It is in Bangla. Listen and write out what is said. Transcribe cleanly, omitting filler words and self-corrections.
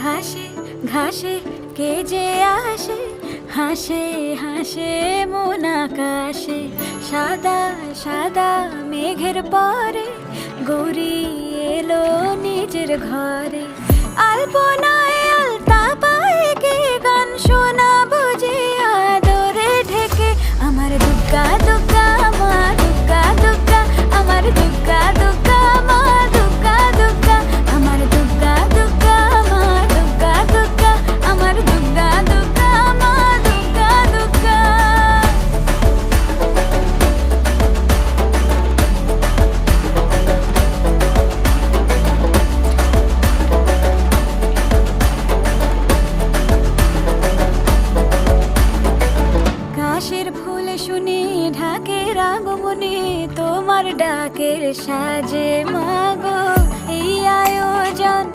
ঘাসে ঘাসে কে যে আসে, হাসে হাসে মন আকাশে। সাদা সাদা মেঘের পরে গৌরী এলো নিজের ঘরে। আলপনায় আলতা পায়ে কে গান শোনাবো যে আদরে ঢেকে। আমার দুগ্গা দুগ্গা মা দুগ্গা দুগ্গা, আমার দুগ্গা দুগ্গা মা দুগ্গা দুগ্গা, আমার দুগ্গা দুগ্গা মা দুগ্গা দুগ্গা, আমার দুগ্গা দুগ্গা মা দুগ্গা দুগ্গা। কাশের ফুল শুনি ঢাকের আগমনে, তোমার ডাকের সাজে